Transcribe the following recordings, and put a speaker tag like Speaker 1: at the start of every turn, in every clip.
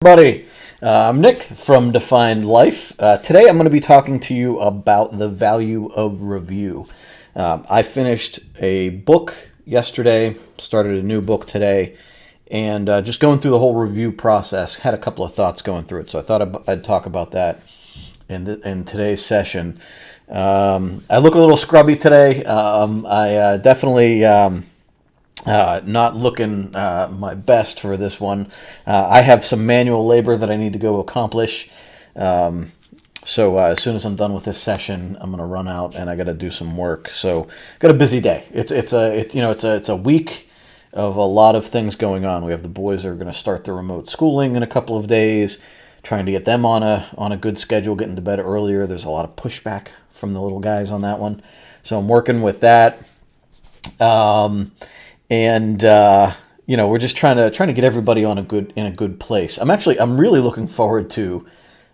Speaker 1: Everybody, I'm Nick from Defined Life. Today I'm going to be talking to you about the value of review. I finished a book yesterday, started a new book today, and just going through the whole review process, had a couple of thoughts going through it. So I thought I'd talk about that in today's session. I look a little scrubby today. I definitely not looking my best for this one. I have some manual labor that I need to go accomplish. So as soon as I'm done with this session, I'm going to run out and I got to do some work. So got a busy day. It's a week of a lot of things going on. We have the boys that are going to start their remote schooling in a couple of days, trying to get them on a good schedule, getting to bed earlier. There's a lot of pushback from the little guys on that one. So I'm working with that. We're just trying to get everybody in a good place. I'm really looking forward to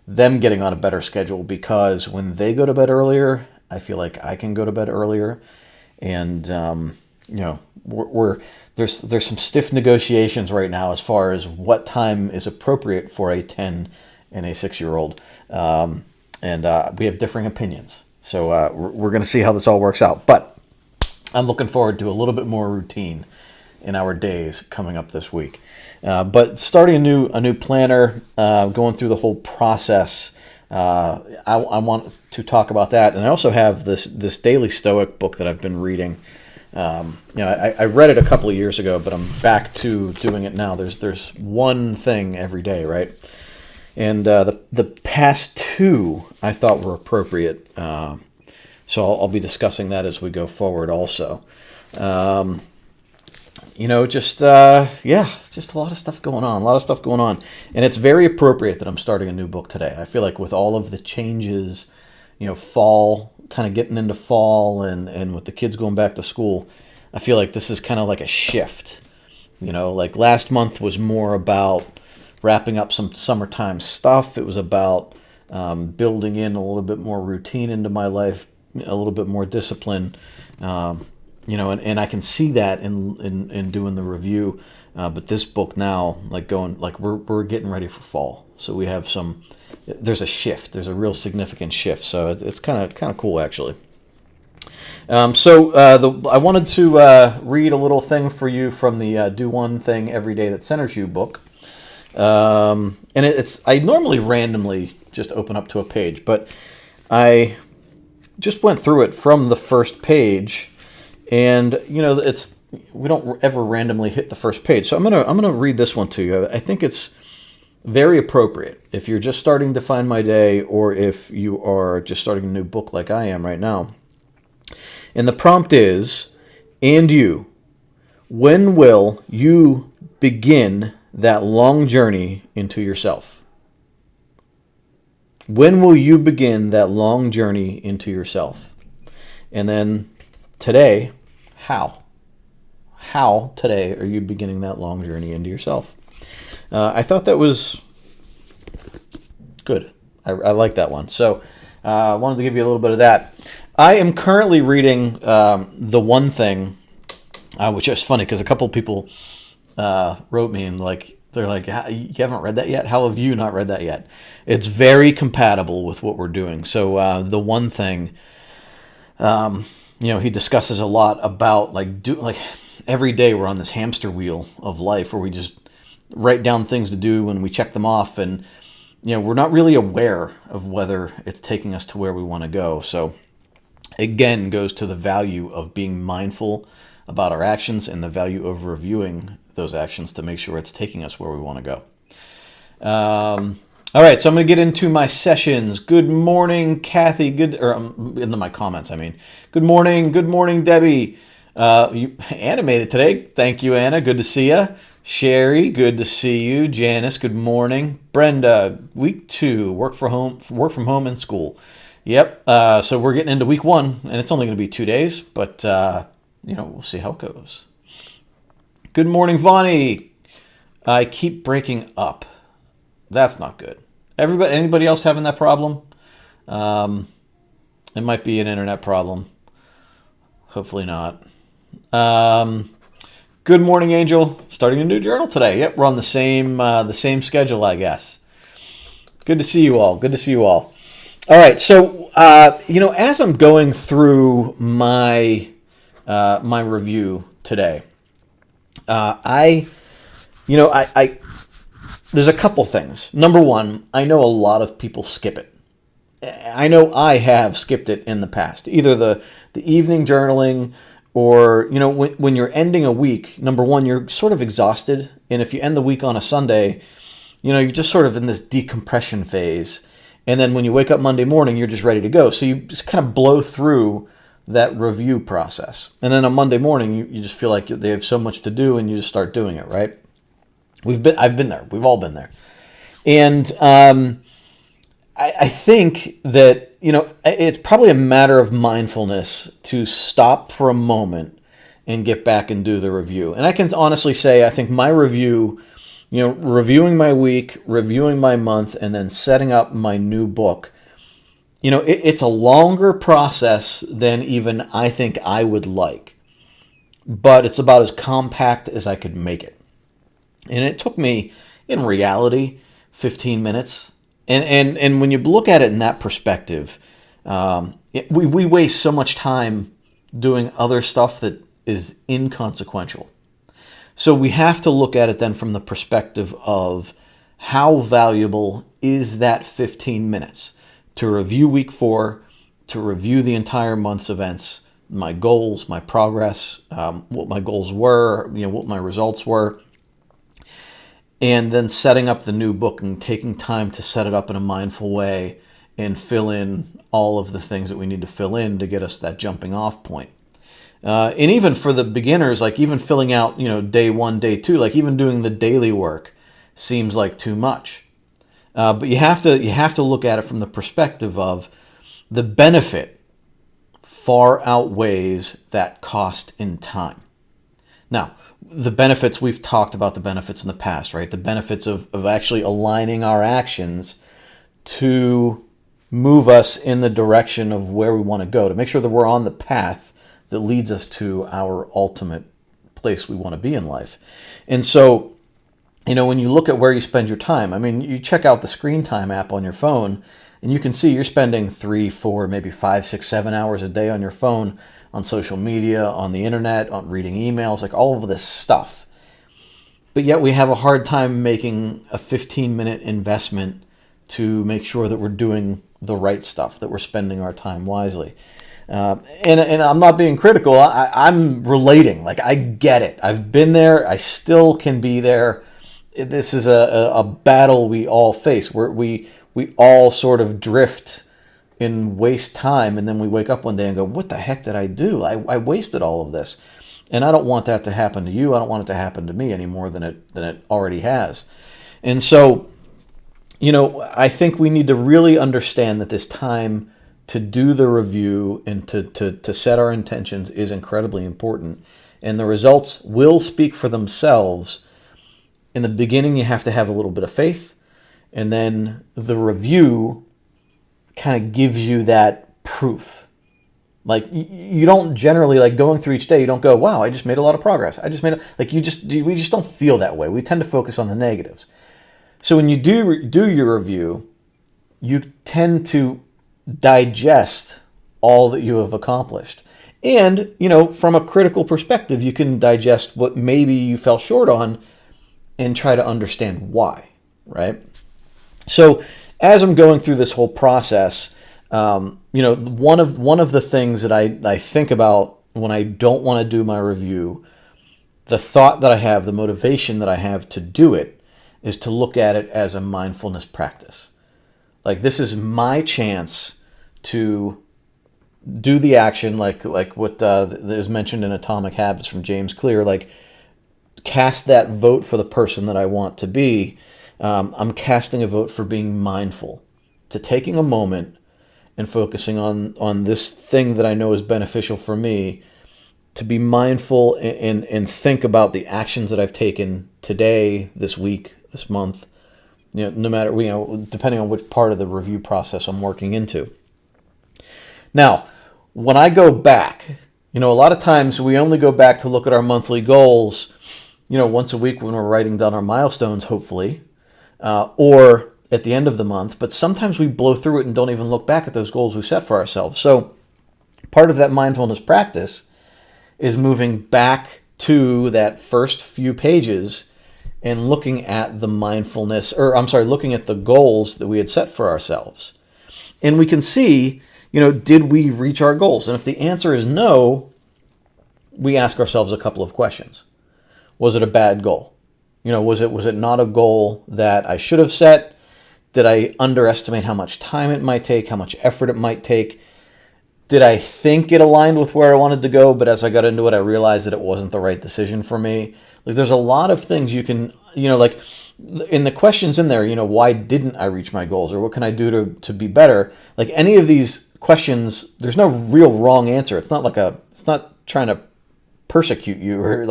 Speaker 1: them getting on a better schedule, because when they go to bed earlier, I feel like I can go to bed earlier, and there's some stiff negotiations right now as far as what time is appropriate for a 10 and a 6-year-old, and we have differing opinions. So we're going to see how this all works out, but I'm looking forward to a little bit more routine in our days coming up this week. But starting a new planner, going through the whole process, I want to talk about that. And I also have this Daily Stoic book that I've been reading. I read it a couple of years ago, but I'm back to doing it now. There's one thing every day, right? And the past two I thought were appropriate. So I'll be discussing that as we go forward also. Just a lot of stuff going on. And it's very appropriate that I'm starting a new book today. I feel like with all of the changes, fall, kind of getting into fall, and with the kids going back to school, I feel like this is kind of like a shift. Like last month was more about wrapping up some summertime stuff. It was about building in a little bit more routine into my life, a little bit more discipline, and I can see that in doing the review. But this book now, we're getting ready for fall, so we have there's a shift. There's a real significant shift. So it's kind of cool actually. I wanted to read a little thing for you from the Do One Thing Every Day That Centers You book. I normally randomly just open up to a page, but I just went through it from the first page, and we don't ever randomly hit the first page. So I'm gonna read this one to you. I think it's very appropriate if you're just starting to find my day, or if you are just starting a new book like I am right now. And the prompt is, and you, when will you begin that long journey into yourself? When will you begin that long journey into yourself? And then today, how? How today are you beginning that long journey into yourself? I thought that was good. I like that one. So I wanted to give you a little bit of that. I am currently reading The One Thing, which is funny because a couple of people wrote me and they're like, you haven't read that yet? How have you not read that yet? It's very compatible with what we're doing. So The One Thing, he discusses a lot about every day we're on this hamster wheel of life where we just write down things to do and we check them off, and we're not really aware of whether it's taking us to where we want to go. So again, goes to the value of being mindful about our actions and the value of reviewing those actions to make sure it's taking us where we want to go. All right, so I'm going to get into my sessions. Good morning, Kathy. Into my comments, I mean. Good morning, Debbie. You animated today. Thank you, Anna. Good to see you. Sherry, good to see you. Janice, good morning. Brenda, week 2, work from home and school. Yep. So we're getting into week 1, and it's only going to be 2 days, but we'll see how it goes. Good morning, Vonnie. I keep breaking up. That's not good. Anybody else having that problem? It might be an internet problem. Hopefully not. Good morning, Angel. Starting a new journal today. Yep, we're on the same schedule, I guess. Good to see you all. Good to see you all. All right, so as I'm going through my review today, I there's a couple things. Number one, I know a lot of people skip it. I know I have skipped it in the past, either the evening journaling or, when you're ending a week, number one, you're sort of exhausted. And if you end the week on a Sunday, you're just sort of in this decompression phase. And then when you wake up Monday morning, you're just ready to go. So you just kind of blow through that review process. And then on Monday morning, you just feel like they have so much to do and you just start doing it, right? I've been there. We've all been there. And I think that, it's probably a matter of mindfulness to stop for a moment and get back and do the review. And I can honestly say, I think my review, reviewing my week, reviewing my month, and then setting up my new book, it's a longer process than even I think I would like. But it's about as compact as I could make it. And it took me, in reality, 15 minutes. And when you look at it in that perspective, we waste so much time doing other stuff that is inconsequential. So we have to look at it then from the perspective of how valuable is that 15 minutes to review week 4, to review the entire month's events, my goals, my progress, what my goals were, what my results were. And then setting up the new book and taking time to set it up in a mindful way and fill in all of the things that we need to fill in to get us that jumping off point. And even for the beginners, like even filling out, day 1, day 2, like even doing the daily work seems like too much. But you have to look at it from the perspective of the benefit far outweighs that cost in time. Now, the benefits, we've talked about the benefits in the past, right? The benefits of actually aligning our actions to move us in the direction of where we want to go, to make sure that we're on the path that leads us to our ultimate place we want to be in life. And so, when you look at where you spend your time, you check out the Screen Time app on your phone, and you can see you're spending 3, 4, maybe 5, 6, 7 hours a day on your phone, on social media, on the internet, on reading emails, like all of this stuff. But yet we have a hard time making a 15-minute investment to make sure that we're doing the right stuff, that we're spending our time wisely. And I'm not being critical. I'm relating. Like, I get it. I've been there. I still can be there. This is a battle we all face. We all sort of drift and waste time, and then we wake up one day and go, what the heck did I do? I wasted all of this. And I don't want that to happen to you. I don't want it to happen to me any more than it already has. And so, I think we need to really understand that this time to do the review and to set our intentions is incredibly important. And the results will speak for themselves. In the beginning, you have to have a little bit of faith. And then the review kind of gives you that proof. Like, you don't generally, like, going through each day, you don't go, wow, I just made a lot of progress. We just don't feel that way. We tend to focus on the negatives. So when you do your review, you tend to digest all that you have accomplished. And, from a critical perspective, you can digest what maybe you fell short on and try to understand why, right? So as I'm going through this whole process, one of the things that I think about when I don't want to do my review, the thought that I have, the motivation that I have to do it, is to look at it as a mindfulness practice. Like, this is my chance to do the action, like what is mentioned in Atomic Habits from James Clear, like cast that vote for the person that I want to be. I'm casting a vote for being mindful, to taking a moment and focusing on this thing that I know is beneficial for me, to be mindful and think about the actions that I've taken today, this week, this month, no matter, depending on which part of the review process I'm working into. Now, when I go back A lot of times we only go back to look at our monthly goals, once a week when we're writing down our milestones, hopefully, or at the end of the month. But sometimes we blow through it and don't even look back at those goals we set for ourselves. So part of that mindfulness practice is moving back to that first few pages and looking at the looking at the goals that we had set for ourselves. And we can see, did we reach our goals? And if the answer is no, we ask ourselves a couple of questions. Was it a bad goal? Was it not a goal that I should have set? Did I underestimate how much time it might take, how much effort it might take? Did I think it aligned with where I wanted to go, but as I got into it, I realized that it wasn't the right decision for me? Like, there's a lot of things you can, like in the questions in there, why didn't I reach my goals, or what can I do to be better? Like, any of these questions, there's no real wrong answer. It's not trying to persecute you or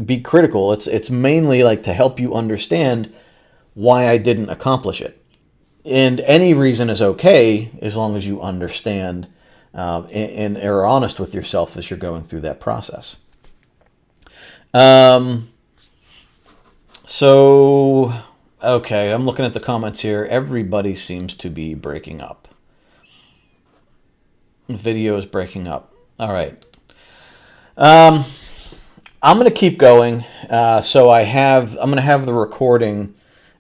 Speaker 1: be critical. It's mainly like to help you understand why I didn't accomplish it. And any reason is okay as long as you understand and are honest with yourself as you're going through that process. Okay, I'm looking at the comments here. Everybody seems to be breaking up. The video is breaking up. All right. I'm going to keep going. I'm going to have the recording,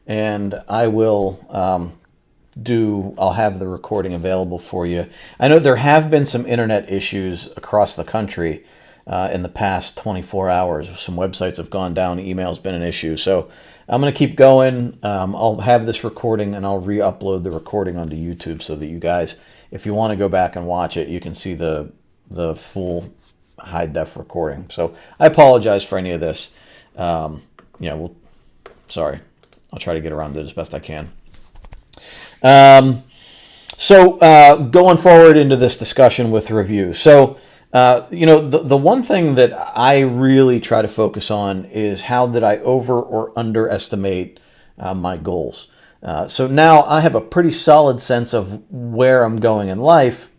Speaker 1: and I will I'll have the recording available for you. I know there have been some internet issues across the country in the past 24 hours. Some websites have gone down. Email's been an issue. So I'm going to keep going. I'll have this recording, and I'll re-upload the recording onto YouTube so that you guys, if you want to go back and watch it, you can see the full high-def recording. So I apologize for any of this. Sorry. I'll try to get around it as best I can. Going forward into this discussion with review. So, the one thing that I really try to focus on is how did I over or underestimate my goals. So now I have a pretty solid sense of where I'm going in life.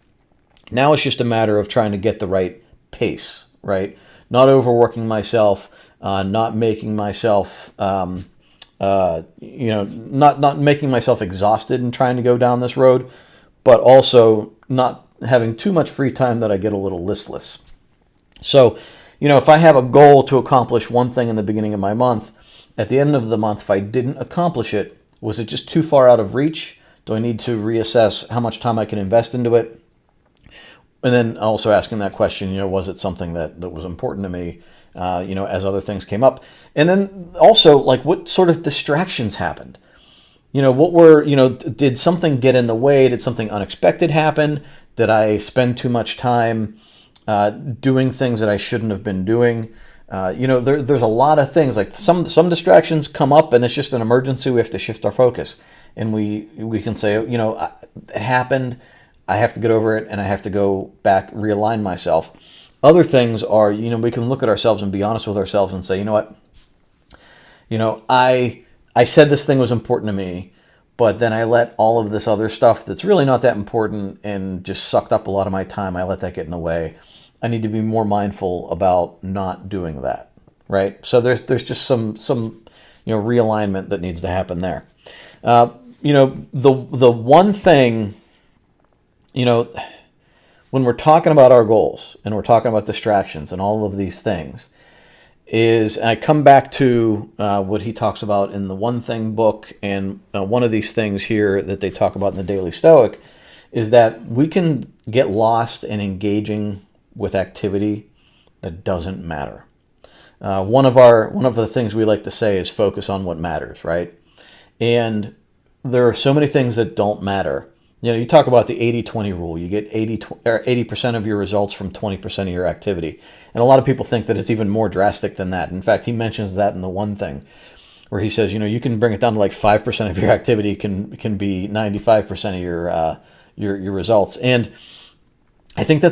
Speaker 1: Now it's just a matter of trying to get the right pace, right? Not overworking myself, not making myself not making myself exhausted and trying to go down this road, but also not having too much free time that I get a little listless. So, if I have a goal to accomplish one thing in the beginning of my month, at the end of the month, if I didn't accomplish it, was it just too far out of reach? Do I need to reassess how much time I can invest into it? And then also asking that question, was it something that was important to me? As other things came up. And then also, what sort of distractions happened? Did something get in the way? Did something unexpected happen? Did I spend too much time doing things that I shouldn't have been doing? There's a lot of things. Like some distractions come up and it's just an emergency. We have to shift our focus. And we can say, it happened. I have to get over it and I have to go back, realign myself. Other things are, we can look at ourselves and be honest with ourselves and say, I said this thing was important to me, but then I let all of this other stuff that's really not that important and just sucked up a lot of my time. I let that get in the way. I need to be more mindful about not doing that, right? So there's just some realignment that needs to happen there. The one thing, when we're talking about our goals and we're talking about distractions and all of these things, and I come back to what he talks about in the One Thing book, and one of these things here that they talk about in the Daily Stoic is that we can get lost in engaging with activity that doesn't matter. One of the things we like to say is focus on what matters, right? And there are so many things that don't matter. You talk about the 80-20 rule. You get 80% of your results from 20% of your activity. And a lot of people think that it's even more drastic than that. In fact, he mentions that in the One Thing, where he says, you can bring it down to 5% of your activity can be 95% of your results. And I think that's